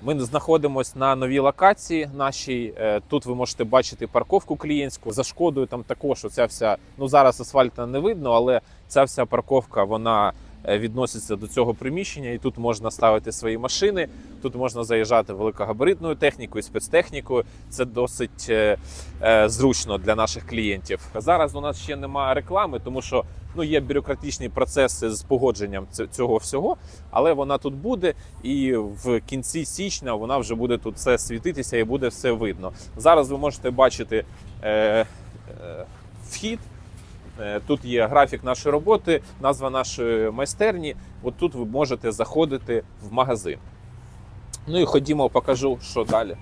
Ми знаходимося на новій локації нашій. Тут ви можете бачити парковку клієнтську. За Шкодою там також оця вся, ну зараз асфальту не видно, але ця вся парковка, вона відноситься до цього приміщення, і тут можна ставити свої машини, тут можна заїжджати великогабаритною технікою, спецтехнікою. Це досить зручно для наших клієнтів. Зараз у нас ще немає реклами, тому що є бюрократичні процеси з погодженням цього всього, але вона тут буде, і в кінці січня вона вже буде тут все світитися і буде все видно. Зараз ви можете бачити вхід. Тут є графік нашої роботи, назва нашої майстерні. От тут ви можете заходити в магазин. Ну і ходімо, покажу, що далі.